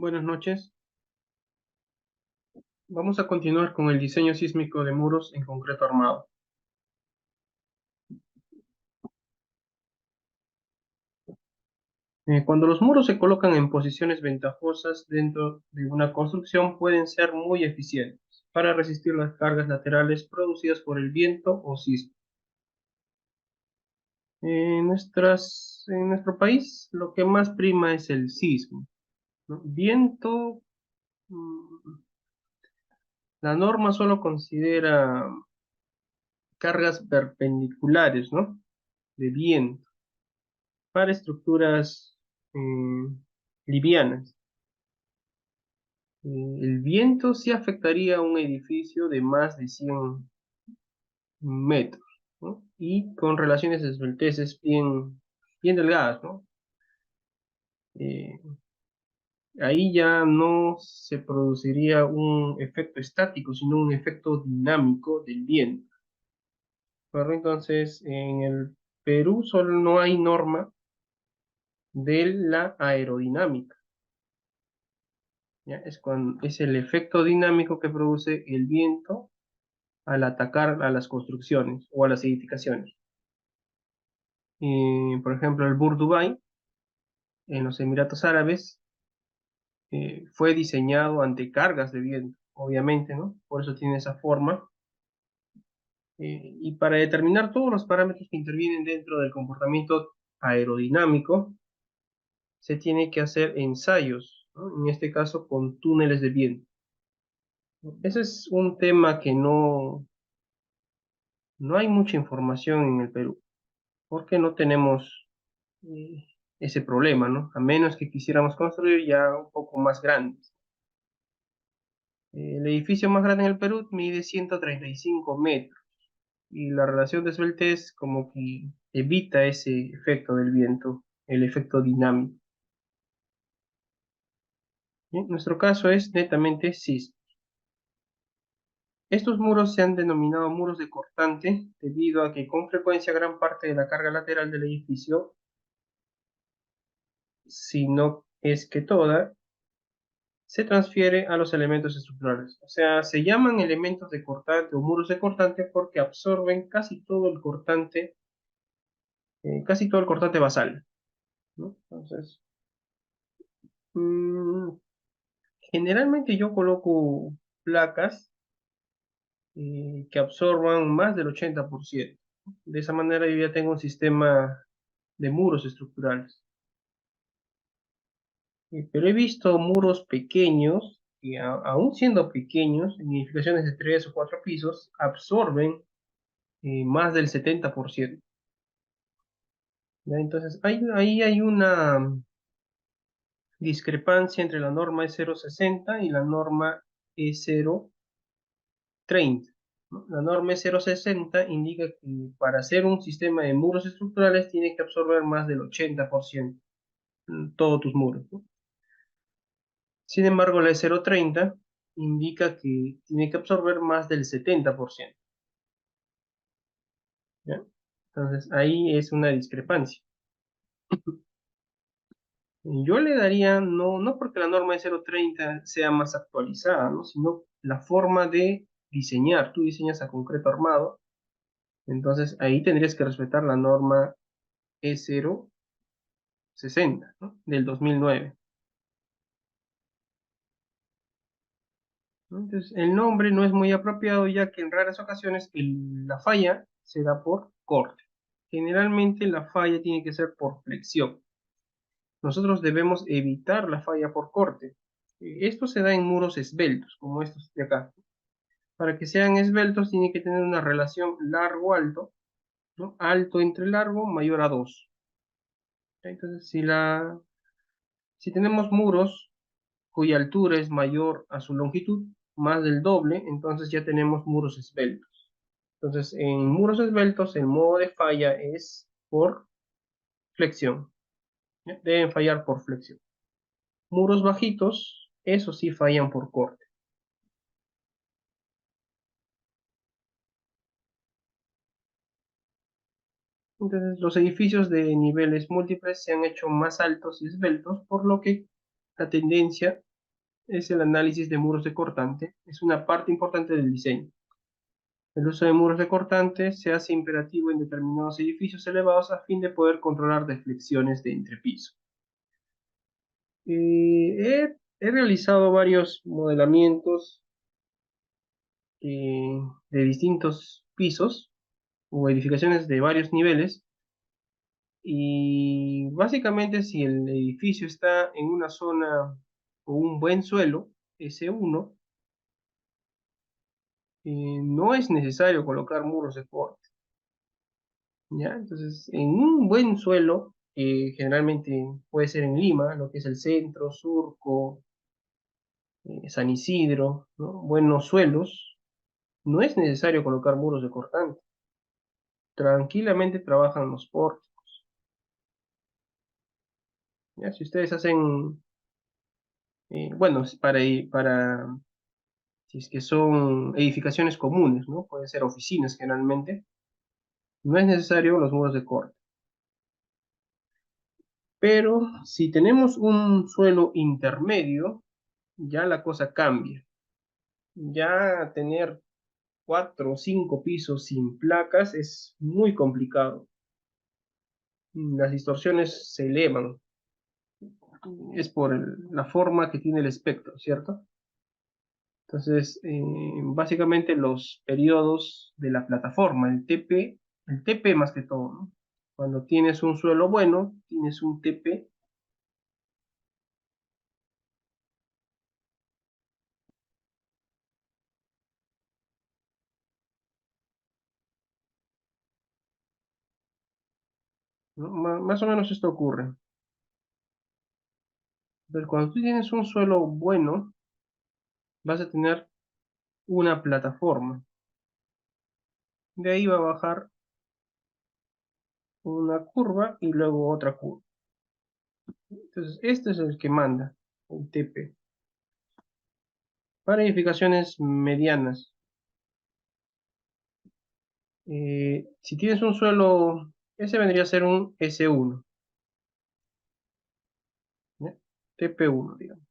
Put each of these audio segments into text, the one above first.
Buenas noches. Vamos a continuar con el diseño sísmico de muros en concreto armado. Cuando los muros se colocan en posiciones ventajosas dentro de una construcción, pueden ser muy eficientes para resistir las cargas laterales producidas por el viento o sismo. En nuestro país, lo que más prima es el sismo, ¿no? Viento, la norma solo considera cargas perpendiculares, ¿no? De viento para estructuras livianas. El viento sí afectaría a un edificio de más de 100 metros, ¿no? Y con relaciones de esbelteces bien delgadas, ¿no? Eh, Ahí ya no se produciría un efecto estático, sino un efecto dinámico del viento. ¿Correcto? Entonces, en el Perú solo no hay norma de la aerodinámica. ¿Ya? Es el efecto dinámico que produce el viento al atacar a las construcciones o a las edificaciones. Por ejemplo, el Burj Dubai en los Emiratos Árabes fue diseñado ante cargas de viento, obviamente, ¿no? Por eso tiene esa forma. Y para determinar todos los parámetros que intervienen dentro del comportamiento aerodinámico, se tiene que hacer ensayos, ¿no? En este caso con túneles de viento. Ese es un tema que no hay mucha información en el Perú, porque no tenemos eh, ese problema, ¿no? A menos que quisiéramos construir ya un poco más grandes. El edificio más grande en el Perú mide 135 metros y la relación de esbeltez como que evita ese efecto del viento, el efecto dinámico. ¿Sí? Nuestro caso es netamente sísmico. Estos muros se han denominado muros de cortante debido a que con frecuencia gran parte de la carga lateral del edificio, si no es que toda, se transfiere a los elementos estructurales. O sea, se llaman elementos de cortante o muros de cortante porque absorben casi todo el cortante basal, ¿no? Entonces, mm, generalmente yo coloco placas que absorban más del 80%. De esa manera yo ya tengo un sistema de muros estructurales. Pero he visto muros pequeños que aún siendo pequeños, en edificaciones de 3 o 4 pisos, absorben más del 70%. ¿Ya? Entonces, ahí hay una discrepancia entre la norma E060 y la norma E030, ¿no? La norma E060 indica que para hacer un sistema de muros estructurales tiene que absorber más del 80% todos tus muros, ¿no? Sin embargo, la E030 indica que tiene que absorber más del 70%. ¿Ya? Entonces, ahí es una discrepancia. Yo le daría, no porque la norma de 030 sea más actualizada, ¿no? Sino la forma de diseñar. Tú diseñas a concreto armado, entonces ahí tendrías que respetar la norma E060, ¿no? Del 2009, ¿no? Entonces, el nombre no es muy apropiado ya que en raras ocasiones la falla se da por corte. Generalmente la falla tiene que ser por flexión. Nosotros debemos evitar la falla por corte. Esto se da en muros esbeltos, como estos de acá. Para que sean esbeltos tiene que tener una relación largo-alto, ¿no? Alto entre largo mayor a 2. Entonces, si tenemos muros cuya altura es mayor a su longitud, más del doble, entonces ya tenemos muros esbeltos. Entonces, en muros esbeltos, el modo de falla es por flexión. ¿Ya? Deben fallar por flexión. Muros bajitos, eso sí fallan por corte. Entonces, los edificios de niveles múltiples se han hecho más altos y esbeltos, por lo que la tendencia es el análisis de muros de cortante. Es una parte importante del diseño. El uso de muros de cortante se hace imperativo en determinados edificios elevados a fin de poder controlar deflexiones de entrepiso. He realizado varios modelamientos de distintos pisos o edificaciones de varios niveles y básicamente si el edificio está en una zona o un buen suelo, S1, no es necesario colocar muros de corte, ¿ya? Entonces, en un buen suelo, generalmente puede ser en Lima, lo que es el centro, Surco, San Isidro, ¿no? Buenos suelos, no es necesario colocar muros de cortante. Tranquilamente trabajan los pórticos, ¿ya? Si ustedes hacen, bueno, si es que son edificaciones comunes, ¿no? Pueden ser oficinas generalmente, no es necesario los muros de corte. Pero si tenemos un suelo intermedio, ya la cosa cambia. Ya tener 4 o 5 pisos sin placas es muy complicado. Las distorsiones se elevan. Es por la forma que tiene el espectro, ¿cierto? Entonces, básicamente los periodos de la plataforma, el TP más que todo, ¿no? Cuando tienes un suelo bueno, tienes un TP, ¿no? Más o menos esto ocurre. Entonces, cuando tú tienes un suelo bueno, vas a tener una plataforma. De ahí va a bajar una curva y luego otra curva. Entonces, este es el que manda, el TP. Para edificaciones medianas, si tienes un suelo, ese vendría a ser un S1, ¿ya? TP1, digamos.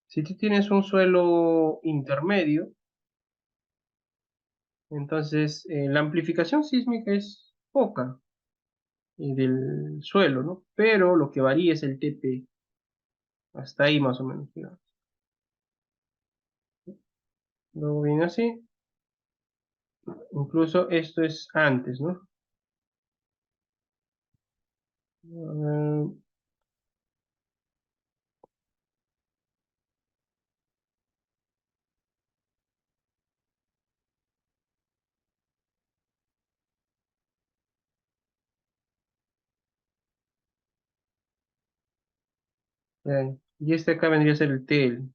Si tú tienes un suelo intermedio, entonces la amplificación sísmica es poca del suelo, ¿no? Pero lo que varía es el TP, hasta ahí más o menos, digamos. Luego viene así, incluso esto es antes, ¿no? Ah, y este acá vendría a ser el TL.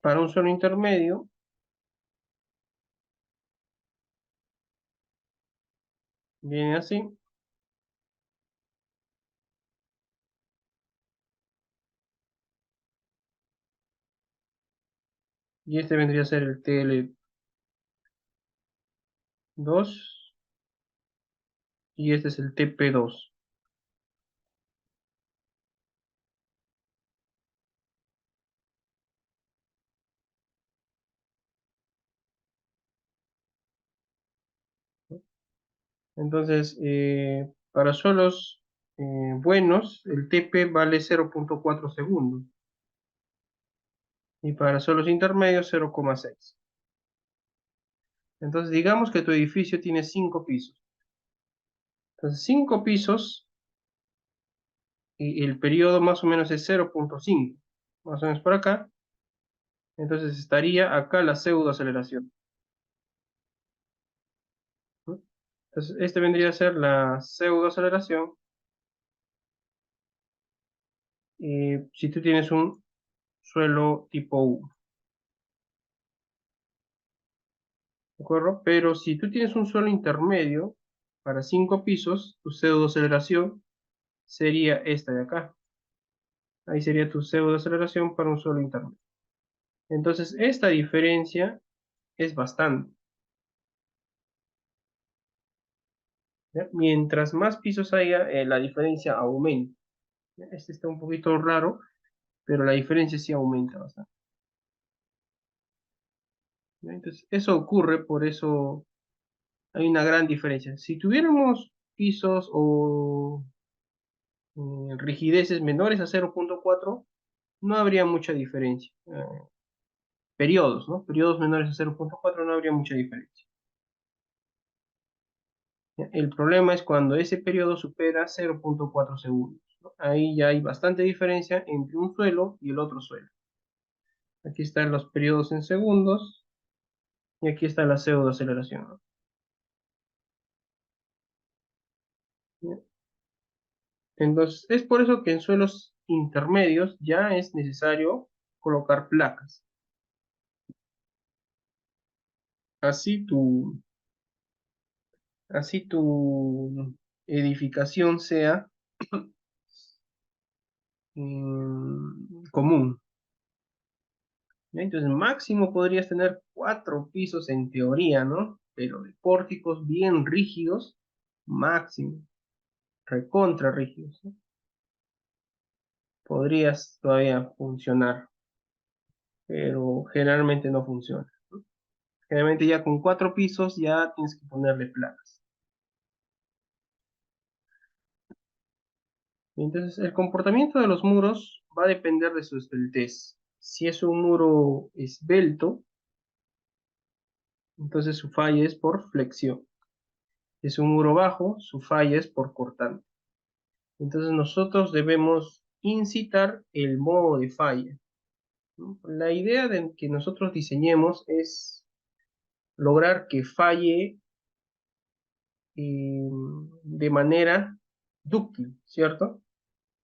Para un suelo intermedio, viene así, y este vendría a ser el TL2, y este es el TP2. Entonces, para suelos buenos, el TP vale 0,4 segundos, y para suelos intermedios 0,6. Entonces, digamos que tu edificio tiene 5 pisos. Entonces, 5 pisos, y el periodo más o menos es 0,5, más o menos por acá. Entonces, estaría acá la pseudoaceleración, ¿no? Entonces, este vendría a ser la pseudoaceleración si tú tienes un suelo tipo U, ¿de acuerdo? Pero si tú tienes un suelo intermedio para 5 pisos, tu pseudoaceleración sería esta de acá. Ahí sería tu pseudoaceleración para un suelo intermedio. Entonces, esta diferencia es bastante. ¿ya? Mientras más pisos haya, la diferencia aumenta. ¿Ya? Este está un poquito raro, pero la diferencia sí aumenta bastante. ¿Ya? Entonces, eso ocurre, por eso hay una gran diferencia. Si tuviéramos pisos o rigideces menores a 0,4, no habría mucha diferencia. Periodos, ¿no? Periodos menores a 0,4 no habría mucha diferencia. ¿Ya? El problema es cuando ese periodo supera 0,4 segundos, ¿no? Ahí ya hay bastante diferencia entre un suelo y el otro suelo. Aquí están los periodos en segundos y aquí está la pseudoaceleración, ¿no? ¿Ya? Entonces, es por eso que en suelos intermedios ya es necesario colocar placas. Así tu, así tu edificación sea común. ¿Ya? Entonces, máximo podrías tener 4 pisos en teoría, ¿no? Pero de pórticos bien rígidos, máximo, recontra rígidos, ¿no? Podrías todavía funcionar, pero generalmente no funciona, ¿no? Generalmente ya con 4 pisos ya tienes que ponerle placas. Entonces, el comportamiento de los muros va a depender de su esbeltez. Si es un muro esbelto, entonces su falla es por flexión. Si es un muro bajo, su falla es por cortante. Entonces nosotros debemos incitar el modo de falla, ¿no? La idea de que nosotros diseñemos es lograr que falle de manera dúctil, ¿cierto?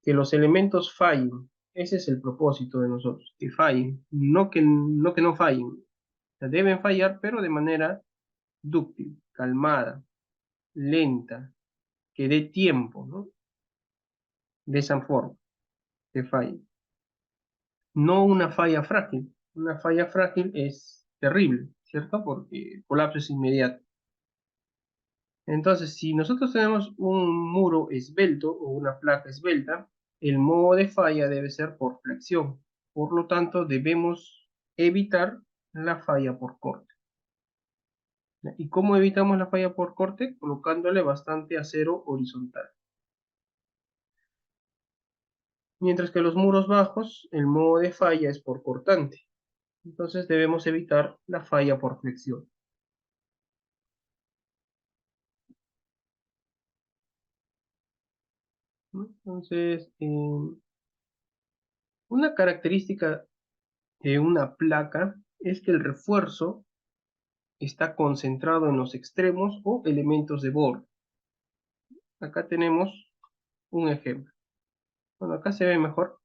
Que los elementos fallen. Ese es el propósito de nosotros, que fallen, no que no fallen. O sea, deben fallar, pero de manera dúctil, calmada, lenta, que dé tiempo, ¿no? De esa forma, que falle. No una falla frágil. Una falla frágil es terrible, ¿cierto? Porque el colapso es inmediato. Entonces, si nosotros tenemos un muro esbelto o una placa esbelta, el modo de falla debe ser por flexión. Por lo tanto, debemos evitar la falla por corte. ¿Y cómo evitamos la falla por corte? Colocándole bastante acero horizontal. Mientras que los muros bajos, el modo de falla es por cortante. Entonces debemos evitar la falla por flexión, ¿no? Entonces, una característica de una placa es que el refuerzo está concentrado en los extremos o elementos de borde. Acá tenemos un ejemplo. Bueno, acá se ve mejor.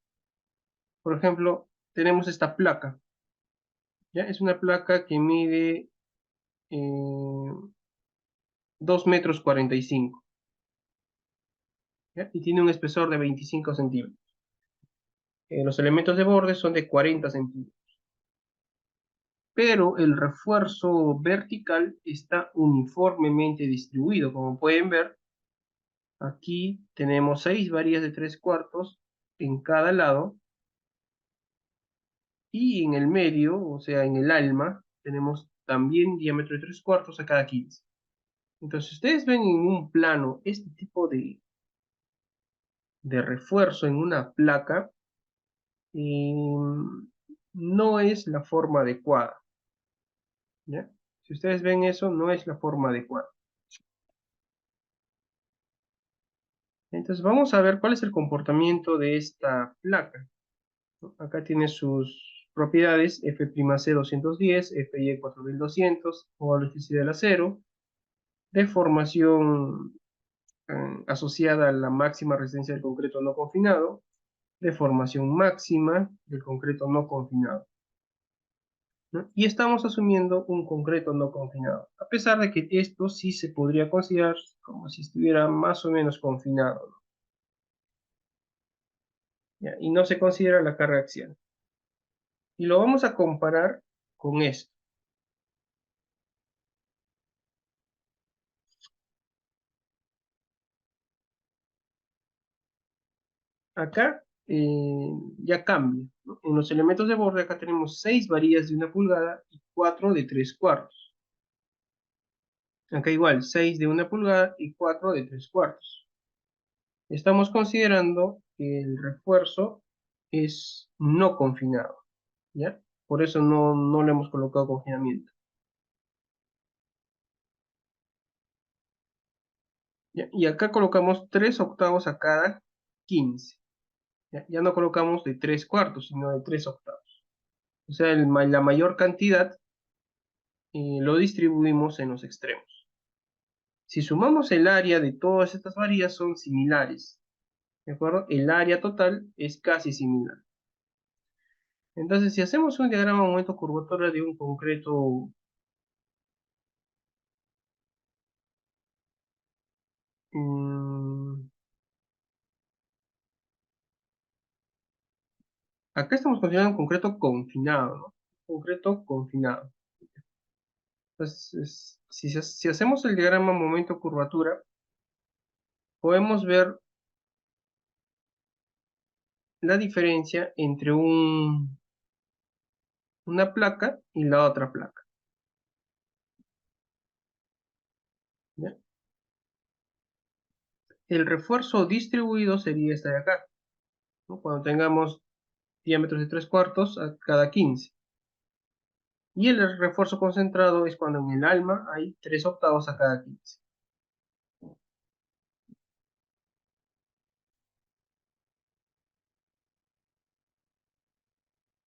Por ejemplo, tenemos esta placa. ¿Ya? Es una placa que mide 2 metros 45. ¿Ya? Y tiene un espesor de 25 centímetros. Los elementos de borde son de 40 centímetros. Pero el refuerzo vertical está uniformemente distribuido. Como pueden ver, aquí tenemos 6 varillas de 3/4 en cada lado y en el medio, o sea, en el alma, tenemos también diámetro de 3/4 a cada 15. Entonces, ustedes ven en un plano este tipo de refuerzo en una placa, no es la forma adecuada, ¿ya? Si ustedes ven eso, no es la forma adecuada. Entonces vamos a ver cuál es el comportamiento de esta placa, ¿no? Acá tiene sus propiedades F'C210, Fy 4200, o elasticidad del acero, deformación asociada a la máxima resistencia del concreto no confinado, deformación máxima del concreto no confinado, ¿no? Y estamos asumiendo un concreto no confinado, a pesar de que esto sí se podría considerar como si estuviera más o menos confinado, ¿no? ¿Ya? Y no se considera la carga axial. Y lo vamos a comparar con esto. acá ya cambia, ¿no? En los elementos de borde acá tenemos 6 varillas de 1 pulgada y 4 de 3/4. Acá igual, 6 de 1 pulgada y 4 de 3/4. Estamos considerando que el refuerzo es no confinado, ¿ya? Por eso no le hemos colocado confinamiento. ¿Ya? Y acá colocamos 3/8 a cada 15. ¿Ya? Ya no colocamos de 3/4, sino de 3/8. O sea, la mayor cantidad lo distribuimos en los extremos. Si sumamos el área de todas estas varillas son similares, ¿de acuerdo? El área total es casi similar. Entonces, si hacemos un diagrama de momento curvatura de un concreto, mm, acá estamos considerando un concreto confinado, ¿no? Concreto confinado. Entonces, si hacemos el diagrama momento curvatura, podemos ver la diferencia entre una placa y la otra placa, ¿ya? El refuerzo distribuido sería este de acá, ¿no? Cuando tengamos diámetros de 3/4 a cada 15. Y el refuerzo concentrado es cuando en el alma hay 3/8 a cada 15.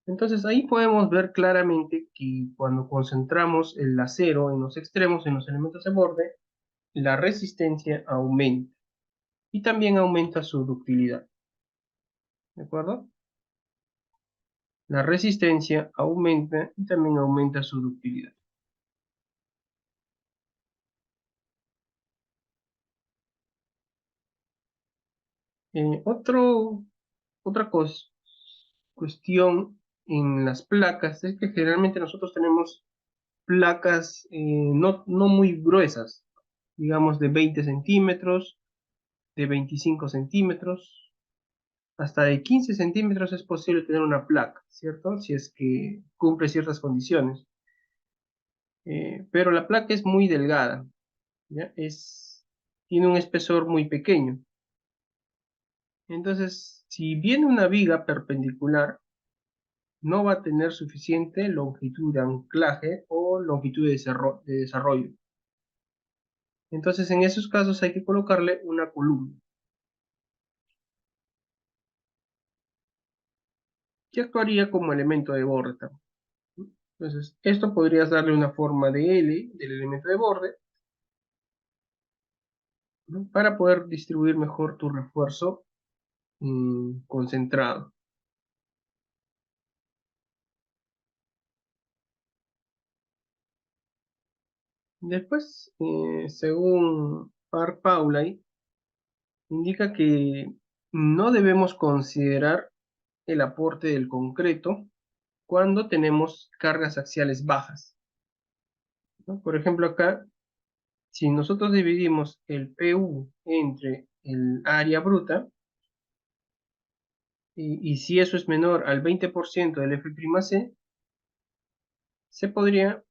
Entonces ahí podemos ver claramente que cuando concentramos el acero en los extremos, en los elementos de borde, la resistencia aumenta y también aumenta su ductilidad. ¿De acuerdo? La resistencia aumenta y también aumenta su ductilidad. Otra cuestión en las placas es que generalmente nosotros tenemos placas no muy gruesas, digamos de 20 centímetros, de 25 centímetros, hasta de 15 centímetros es posible tener una placa, ¿cierto? Si es que cumple ciertas condiciones. Pero la placa es muy delgada, ¿ya? Tiene un espesor muy pequeño. Entonces, si viene una viga perpendicular, no va a tener suficiente longitud de anclaje o longitud de desarrollo. Entonces, en esos casos hay que colocarle una columna, que actuaría como elemento de borde también. Entonces, esto podrías darle una forma de L del elemento de borde, ¿no? Para poder distribuir mejor tu refuerzo concentrado. Después, según Paulay, indica que no debemos considerar el aporte del concreto cuando tenemos cargas axiales bajas, ¿no? Por ejemplo, acá, si nosotros dividimos el PU entre el área bruta, y si eso es menor al 20% del F'C, se podría,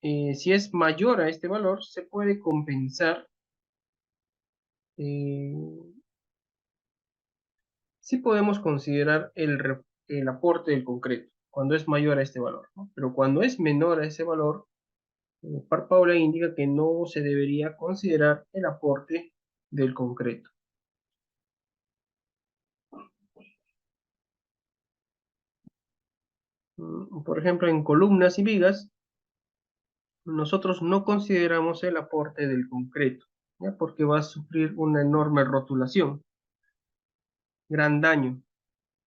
si es mayor a este valor, se puede compensar, eh, sí podemos considerar el aporte del concreto cuando es mayor a este valor, ¿no? Pero cuando es menor a ese valor, Paula indica que no se debería considerar el aporte del concreto. Por ejemplo, en columnas y vigas, nosotros no consideramos el aporte del concreto, ¿ya? Porque va a sufrir una enorme rotulación, gran daño,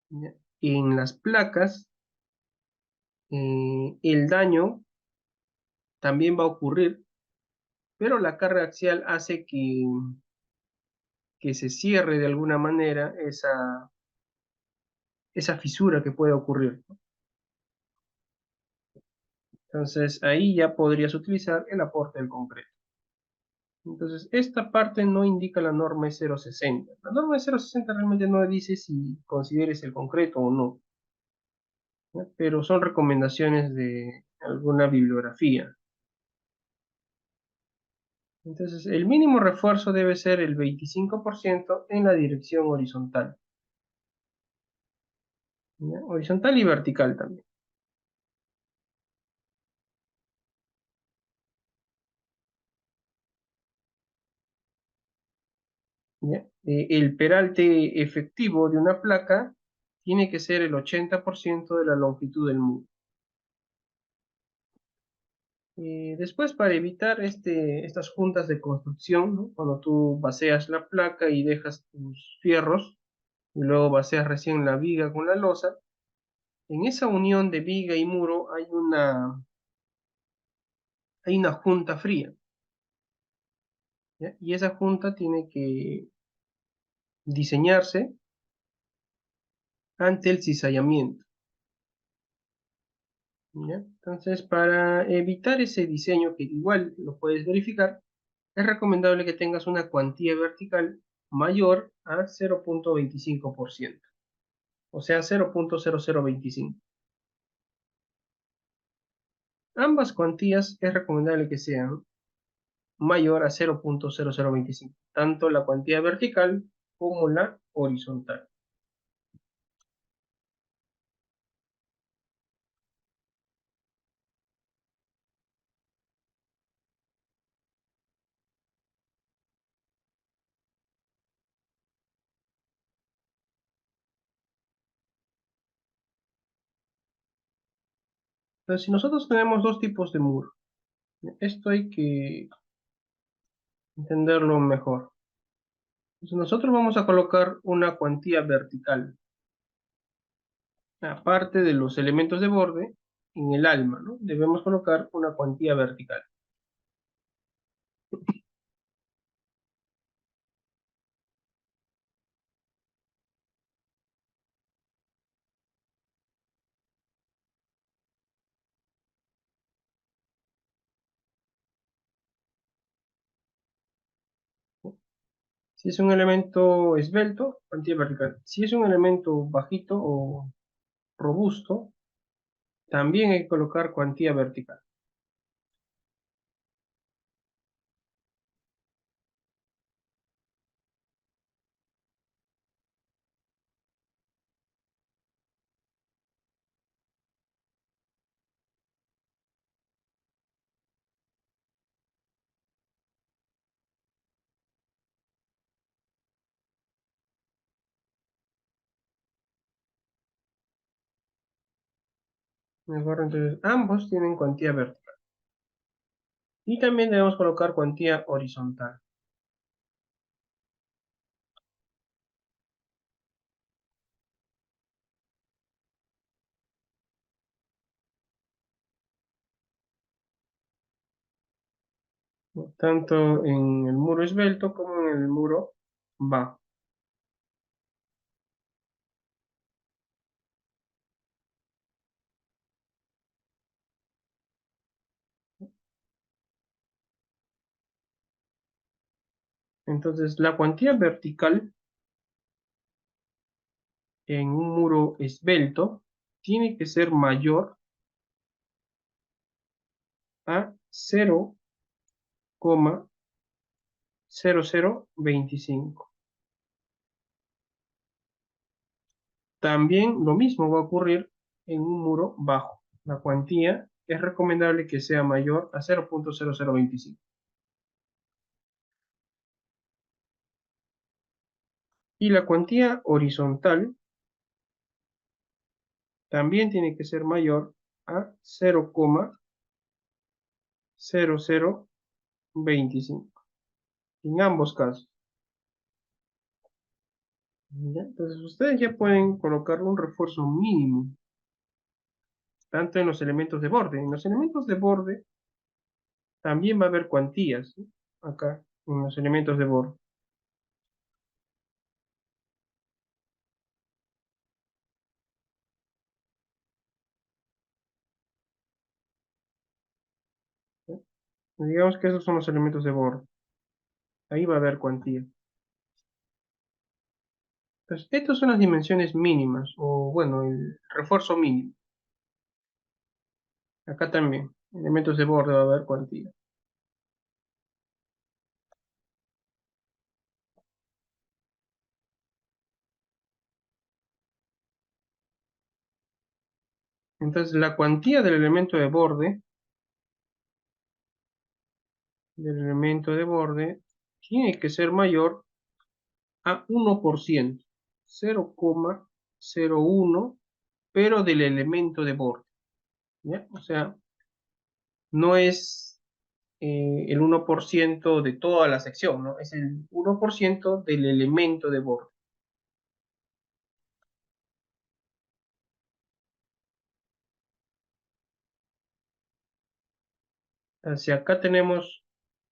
¿ya? En las placas, el daño también va a ocurrir, pero la carga axial hace que se cierre de alguna manera esa fisura que puede ocurrir, ¿no? Entonces ahí ya podrías utilizar el aporte del concreto. Entonces, esta parte no indica la norma E 060. La norma E 060 realmente no dice si consideres el concreto o no, ¿ya? Pero son recomendaciones de alguna bibliografía. Entonces, el mínimo refuerzo debe ser el 25% en la dirección horizontal, ¿ya? Horizontal y vertical también, ¿ya? El peralte efectivo de una placa tiene que ser el 80% de la longitud del muro. Después, para evitar estas juntas de construcción, ¿no? Cuando tú vacías la placa y dejas tus fierros, y luego vacías recién la viga con la losa, en esa unión de viga y muro hay una junta fría, ¿ya? Y esa junta tiene que diseñarse ante el cizallamiento, ¿ya? Entonces, para evitar ese diseño, que igual lo puedes verificar, es recomendable que tengas una cuantía vertical mayor a 0,25%, o sea, 0,0025. Ambas cuantías es recomendable que sean mayor a 0,0025, tanto la cuantía vertical como la horizontal. Entonces, si nosotros tenemos dos tipos de muro, esto hay que entenderlo mejor. Entonces, nosotros vamos a colocar una cuantía vertical, aparte de los elementos de borde, en el alma, ¿no? Debemos colocar una cuantía vertical. Si es un elemento esbelto, cuantía vertical. Si es un elemento bajito o robusto, también hay que colocar cuantía vertical. Mejor, entonces, ambos tienen cuantía vertical. Y también debemos colocar cuantía horizontal. ¿No? Tanto en el muro esbelto como en el muro bajo. Entonces, la cuantía vertical en un muro esbelto tiene que ser mayor a 0,0025. También lo mismo va a ocurrir en un muro bajo. La cuantía es recomendable que sea mayor a 0,0025. Y la cuantía horizontal también tiene que ser mayor a 0,0025. En ambos casos, ¿ya? Entonces ustedes ya pueden colocar un refuerzo mínimo, tanto en los elementos de borde. En los elementos de borde también va a haber cuantías, ¿sí? Acá, en los elementos de borde. ¿Sí? Digamos que esos son los elementos de borde. Ahí va a haber cuantía. Entonces, estas son las dimensiones mínimas, o bueno, el refuerzo mínimo. Acá también, elementos de borde va a haber cuantía. Entonces, la cuantía del elemento de borde, tiene que ser mayor a 1%, 0,01, pero del elemento de borde, ¿ya? O sea, no es el 1% de toda la sección, ¿no? Es el 1% del elemento de borde. Si acá tenemos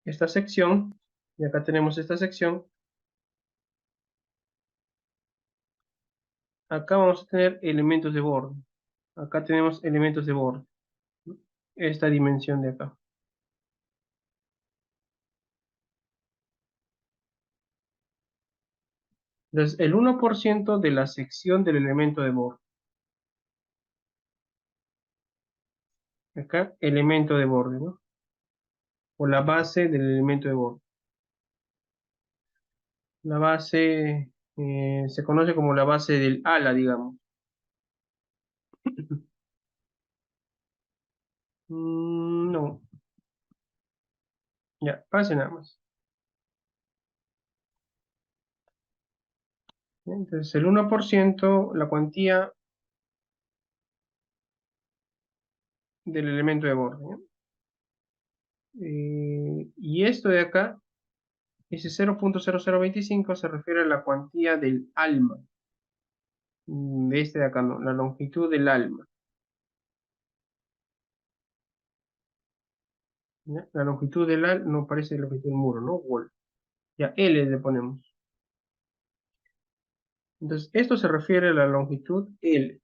esta sección y acá tenemos esta sección, acá vamos a tener elementos de borde. Acá tenemos elementos de borde, ¿no? Esta dimensión de acá. Entonces, el 1% de la sección del elemento de borde. Acá, elemento de borde, ¿no? O la base del elemento de borde. La base se conoce como la base del ala, digamos. No, ya, pase nada más. Entonces, el 1%, la cuantía del elemento de borde, ¿no? Y esto de acá, ese 0,0025 se refiere a la cuantía del alma. De este de acá no, la longitud del alma, ¿ya? La longitud del alma no parece la longitud del muro, ¿no? Wall. Ya, L le ponemos. Entonces, esto se refiere a la longitud L,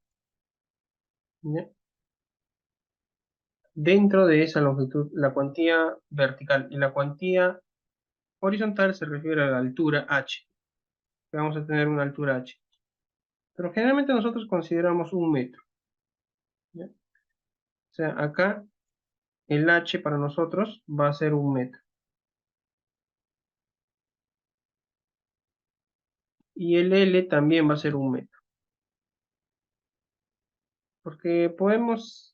¿ya? Dentro de esa longitud, la cuantía vertical y la cuantía horizontal se refiere a la altura h, que vamos a tener una altura h. Pero generalmente nosotros consideramos un metro, ¿ya? O sea, acá el h para nosotros va a ser un metro. Y el L también va a ser un metro. Porque podemos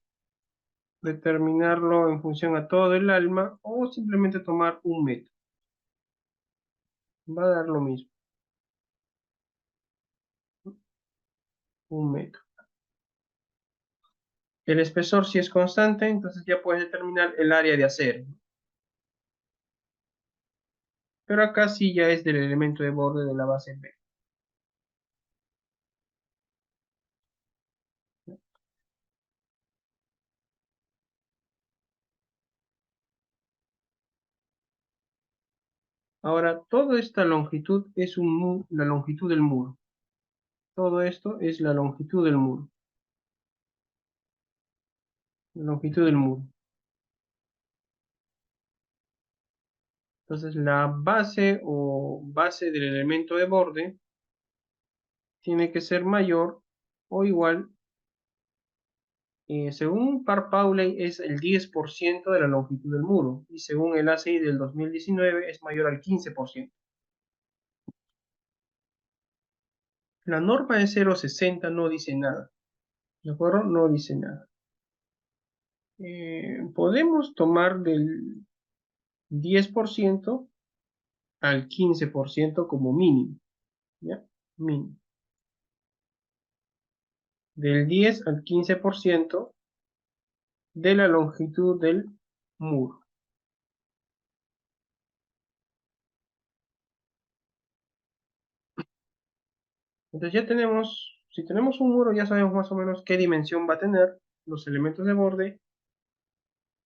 determinarlo en función a todo el alma o simplemente tomar un metro. Va a dar lo mismo, un metro. El espesor si es constante, entonces ya puedes determinar el área de acero. Pero acá sí ya es del elemento de borde de la base B. Ahora, toda esta longitud es la longitud del muro. Todo esto es la longitud del muro. La longitud del muro. Entonces, la base o base del elemento de borde tiene que ser mayor o igual, según Pauli es el 10% de la longitud del muro y según el ACI del 2019 es mayor al 15%. La norma de 0,60 no dice nada, ¿de acuerdo? No dice nada. Podemos tomar del 10% al 15% como mínimo, ¿ya? Mínimo. Del 10 al 15% de la longitud del muro. Entonces ya tenemos, si tenemos un muro, ya sabemos más o menos qué dimensión va a tener los elementos de borde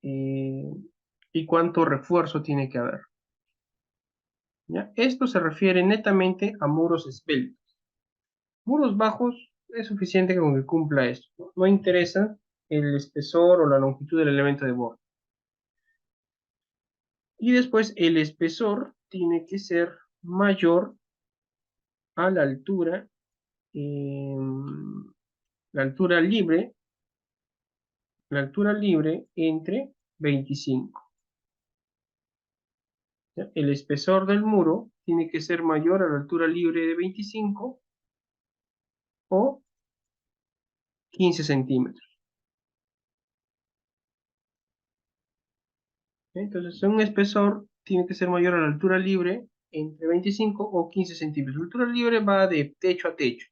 eh, y cuánto refuerzo tiene que haber, ¿ya? Esto se refiere netamente a muros esbeltos. Muros bajos es suficiente con que cumpla esto, ¿no? No interesa el espesor o la longitud del elemento de borde. Y después el espesor tiene que ser mayor a la altura libre, la altura libre entre 25. ¿Ya? El espesor del muro tiene que ser mayor a la altura libre de 25 o 15 centímetros. Entonces, un espesor tiene que ser mayor a la altura libre entre 25 o 15 centímetros. La altura libre va de techo a techo.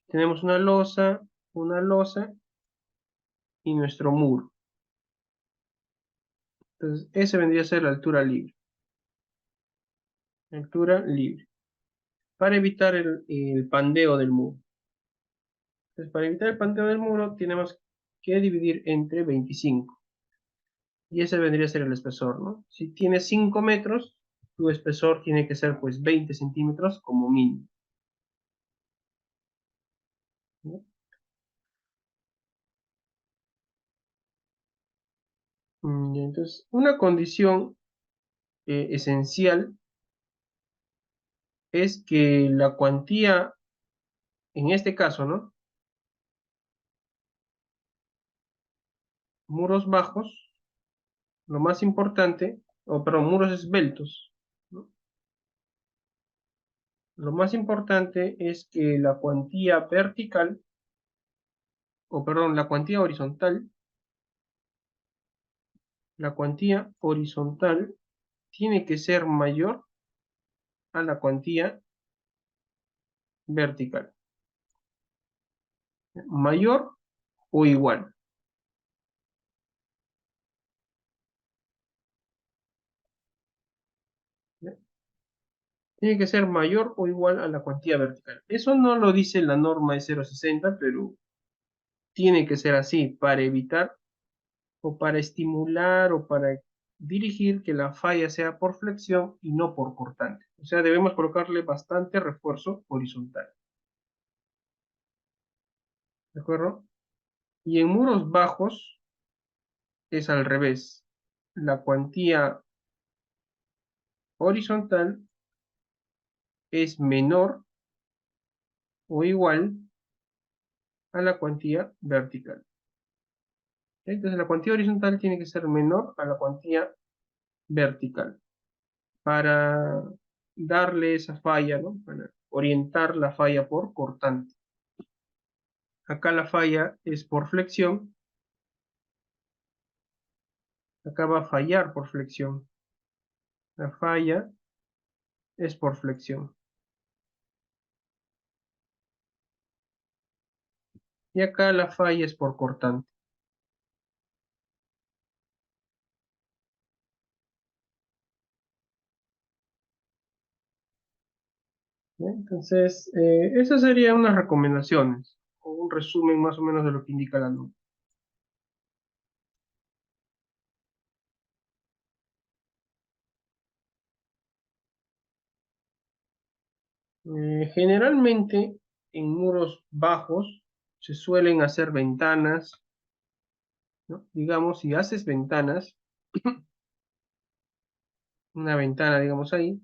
Tenemos una losa y nuestro muro. Entonces, esa vendría a ser la altura libre. Altura libre. Para evitar el pandeo del muro. Entonces, para evitar el pandeo del muro, tenemos que dividir entre 25. Y ese vendría a ser el espesor, ¿no? Si tienes 5 metros, tu espesor tiene que ser pues 20 centímetros como mínimo, ¿no? Y entonces, una condición esencial es que la cuantía, en este caso, ¿no? Muros bajos, lo más importante, o perdón, muros esbeltos, ¿no? Lo más importante es que la cuantía vertical, o perdón, la cuantía horizontal tiene que ser mayor a la cuantía vertical. Mayor o igual. ¿Ya? Tiene que ser mayor o igual a la cuantía vertical. Eso no lo dice la norma de 0,60, pero tiene que ser así para evitar o para estimular o para dirigir que la falla sea por flexión y no por cortante. O sea, debemos colocarle bastante refuerzo horizontal. ¿De acuerdo? Y en muros bajos es al revés. La cuantía horizontal es menor o igual a la cuantía vertical. Entonces la cuantía horizontal tiene que ser menor a la cuantía vertical para darle esa falla, ¿no? Para orientar la falla por cortante. Acá la falla es por flexión, acá va a fallar por flexión. La falla es por flexión. Y acá la falla es por cortante. ¿Bien? Entonces, esas serían unas recomendaciones o un resumen más o menos de lo que indica la norma. Generalmente en muros bajos se suelen hacer ventanas, ¿no? Digamos, si haces ventanas, una ventana, digamos ahí,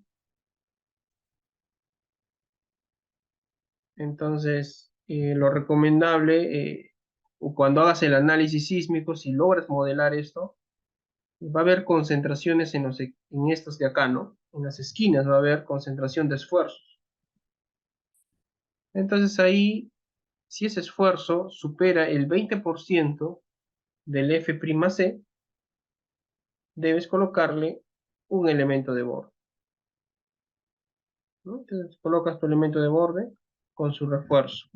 entonces lo recomendable, o cuando hagas el análisis sísmico, si logras modelar esto, va a haber concentraciones en estos de acá, ¿no? En las esquinas va a haber concentración de esfuerzos. Entonces ahí, si ese esfuerzo supera el 20% del F'C, debes colocarle un elemento de borde, ¿no? Entonces colocas tu elemento de borde con su refuerzo.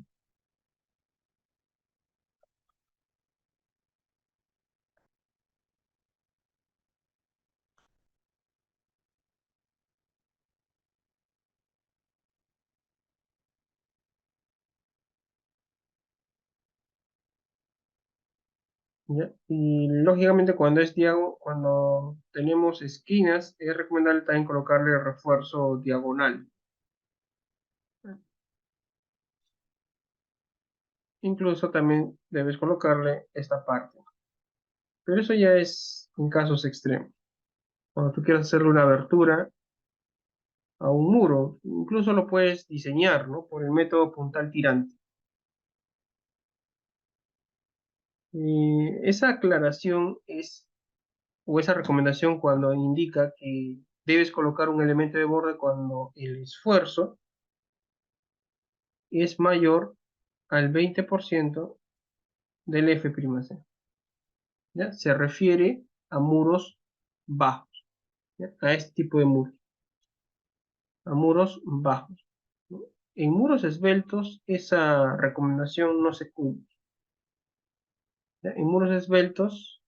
¿Ya? Y lógicamente cuando tenemos esquinas, es recomendable también colocarle refuerzo diagonal. Incluso también debes colocarle esta parte. Pero eso ya es en casos extremos. Cuando tú quieras hacerle una abertura a un muro, incluso lo puedes diseñar, ¿no? Por el método puntal tirante. Esa aclaración es, o esa recomendación cuando indica que debes colocar un elemento de borde cuando el esfuerzo es mayor al 20% del F'C. ¿Ya? Se refiere a muros bajos, ¿ya? A este tipo de muros, a muros bajos, ¿no? En muros esbeltos esa recomendación no se cumple, ¿ya? En muros esbeltos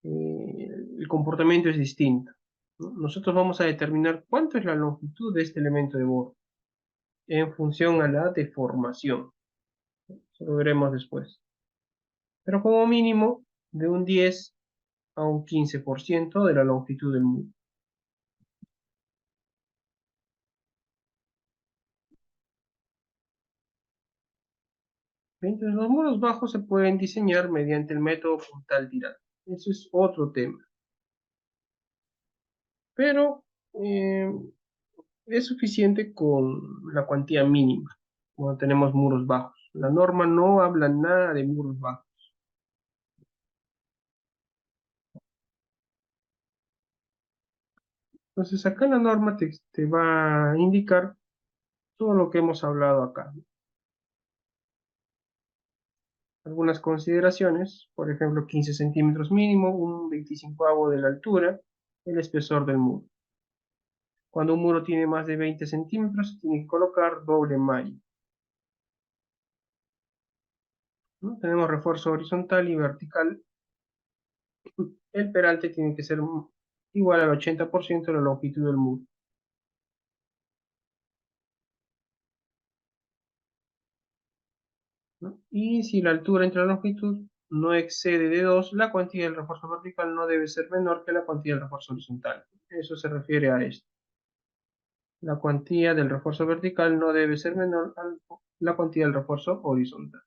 el comportamiento es distinto, ¿no? Nosotros vamos a determinar cuánto es la longitud de este elemento de borde en función a la deformación. Eso lo veremos después. Pero como mínimo de un 10 a un 15% de la longitud del muro. Entonces, los muros bajos se pueden diseñar mediante el método puntal tirante. Eso es otro tema. Pero eh, es suficiente con la cuantía mínima cuando tenemos muros bajos. La norma no habla nada de muros bajos. Entonces, acá la norma te va a indicar todo lo que hemos hablado acá. Algunas consideraciones, por ejemplo, 15 centímetros mínimo, un 25avo de la altura, el espesor del muro. Cuando un muro tiene más de 20 centímetros, se tiene que colocar doble malla, ¿no? Tenemos refuerzo horizontal y vertical. El peralte tiene que ser igual al 80% de la longitud del muro, ¿no? Y si la altura entre la longitud no excede de 2, la cuantía del refuerzo vertical no debe ser menor que la cuantía del refuerzo horizontal. Eso se refiere a esto. La cuantía del refuerzo vertical no debe ser menor a la cuantía del refuerzo horizontal.